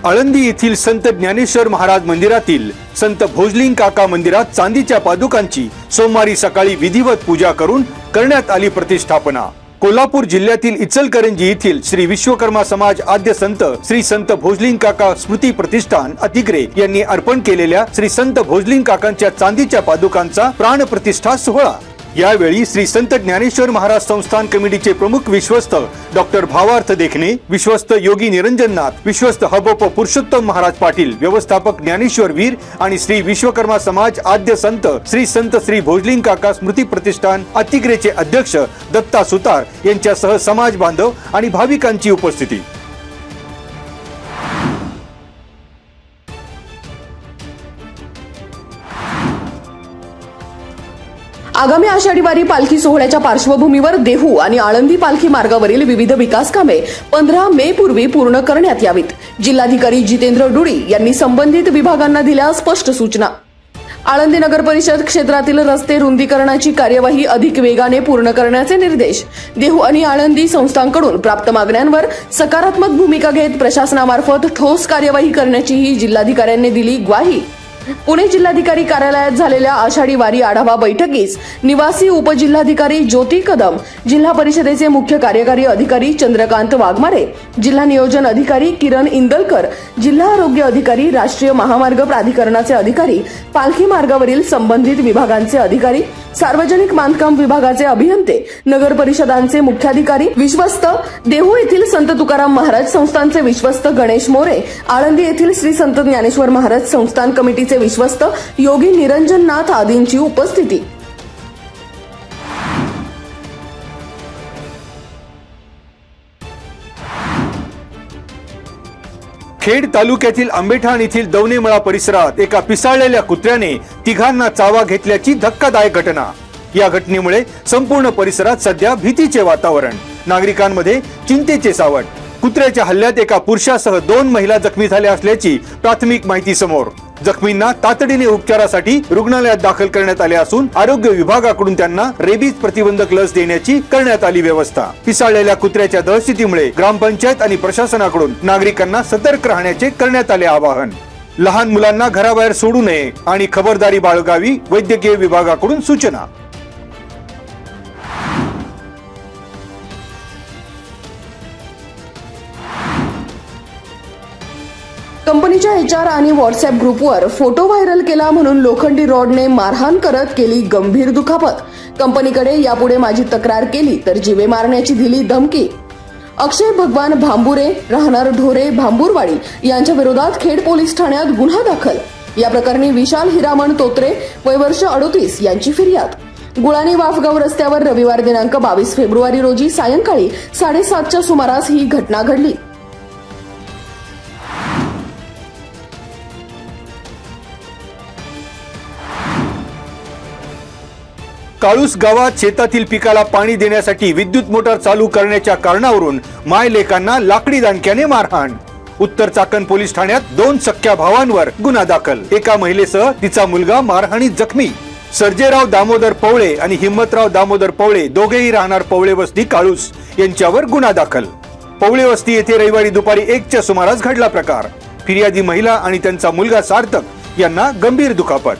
आळंदी येथील संत ज्ञानेश्वर महाराज मंदिरातील संत भोजलिंग काका मंदिरात चांदीच्या पादुकांची सोमवारी सकाळी विधिवत पूजा करून करण्यात आली प्रतिष्ठापना। कोल्हापूर जिल्ह्यातील इचलकरंजी येथील श्री विश्वकर्मा समाज आद्य संत श्री संत भोजलिंग काका स्मृती प्रतिष्ठान अतिग्रे यांनी अर्पण केलेल्या श्री संत भोजलिंग काकांच्या चांदीच्या पादुकांचा प्राण प्रतिष्ठा सोहळा। यावेळी श्री संत ज्ञानेश्वर महाराज संस्थान कमिटीचे प्रमुख विश्वस्त डॉक्टर भावार्थ देखणे, विश्वस्त योगी निरंजननाथ, विश्वस्त हबप पुरुषोत्तम महाराज पाटील, व्यवस्थापक ज्ञानेश्वर वीर आणि श्री विश्वकर्मा समाज आद्य संत श्री भोजलिंग काका स्मृती प्रतिष्ठान अतिग्रेचे अध्यक्ष दत्ता सुतार यांच्यासह समाज बांधव आणि भाविकांची उपस्थिती। आगामी आषाढी वारी पालखी सोहळ्याच्या पार्श्वभूमीवर देहू आणि आळंदी पालखी मार्गावरील विविध विकास कामे 15 मे पूर्वी पूर्ण करण्यात यावीत। जिल्हाधिकारी जितेंद्र डुडी यांनी संबंधित विभागांना दिल्या स्पष्ट सूचना। आळंदी नगर परिषद क्षेत्रातील रस्ते रुंदीकरणाची कार्यवाही अधिक वेगाने पूर्ण करण्याचे निर्देश। देहू आणि आळंदी संस्थांकडून प्राप्त मागण्यांवर सकारात्मक भूमिका घेत प्रशासनामार्फत ठोस कार्यवाही करण्याचीही जिल्हाधिकाऱ्यांनी दिली ग्वाही। पुणे जिल्हाधिकारी कार्यालयात झालेल्या आषाढी वारी आढावा बैठकीस निवासी उपजिल्हाधिकारी ज्योती कदम, जिल्हा परिषदेचे मुख्य कार्यकारी अधिकारी चंद्रकांत वाघमारे, जिल्हा नियोजन अधिकारी किरण इंदलकर, जिल्हा आरोग्य अधिकारी, राष्ट्रीय महामार्ग प्राधिकरणाचे अधिकारी, पालखी मार्गावरील संबंधित विभागांचे अधिकारी, सार्वजनिक बांधकाम विभागाचे अभियंते, नगर परिषदांचे मुख्याधिकारी, विश्वस्त, देहू येथील संत तुकाराम महाराज संस्थानचे विश्वस्त गणेश मोरे, आळंदी येथील श्री संत ज्ञानेश्वर महाराज संस्थान कमिटीचे विश्वस्त योगी निरंजननाथ आदींची उपस्थिती। खेड तालुक्यातील आंबेठाण येथील दवनेमळा परिसरात एका पिसाळलेल्या कुत्र्याने तिघांना चावा घेतल्याची धक्कादायक घटना। या घटनेमुळे संपूर्ण परिसरात सध्या भीतीचे वातावरण, नागरिकांमध्ये चिंतेचे सावट। कुत्र्याच्या हल्ल्यात एका पुरुषासह 2 महिला जखमी झाल्या असल्याची प्राथमिक माहिती समोर। जखमींना तातडीने उपचारासाठी रुग्णालयात दाखल करण्यात आले असून आरोग्य विभागाकडून त्यांना रेबीज प्रतिबंधक लस देण्याची करण्यात आली व्यवस्था। पिसाळलेल्या कुत्र्याच्या दहशतीमुळे ग्रामपंचायत आणि प्रशासनाकडून नागरिकांना सतर्क राहण्याचे करण्यात आले आवाहन। लहान मुलांना घराबाहेर सोडू नये आणि खबरदारी बाळगावी, वैद्यकीय विभागाकडून सूचना। कंपनीच्या HR आणि व्हॉट्सअप ग्रुपवर फोटो व्हायरल केला म्हणून लोखंडी रॉडने मारहाण करत केली गंभीर दुखापत। कंपनीकडे यापुढे माझी तक्रार केली तर जीवे मारण्याची दिली धमकी। अक्षय भगवान भांबुरे, राहणार ढोरे, भांबुरवाडी यांच्या विरोधात खेड पोलीस ठाण्यात गुन्हा दाखल। या प्रकरणी विशाल हिरामण तोत्रे, वय वर्ष 38 यांची फिर्याद। गुळाणी वाफगाव रस्त्यावर रविवार दिनांक 22 फेब्रुवारी रोजी सायंकाळी 7:30च्या सुमारास ही घटना घडली। काळूस गावात शेतातील पिकाला पाणी देण्यासाठी विद्युत मोटार चालू करण्याच्या कारणावरून माय लेकांना लाकडी दांडक्याने मारहाण। उत्तर चाकण पोलीस ठाण्यात 2 सख्ख्या भावांवर गुन्हा दाखल। एका महिलेसह तिचा मुलगा मारहाणीत जखमी। सर्जेराव दामोदर पवळे आणि हिम्मतराव दामोदर पवळे दोघेही राहणार पवळे वस्ती काळूस यांच्यावर गुन्हा दाखल। पवळे वस्ती येथे रविवारी दुपारी 1च्या सुमारास घडला प्रकार। फिर्यादी महिला आणि त्यांचा मुलगा सार्थक यांना गंभीर दुखापत।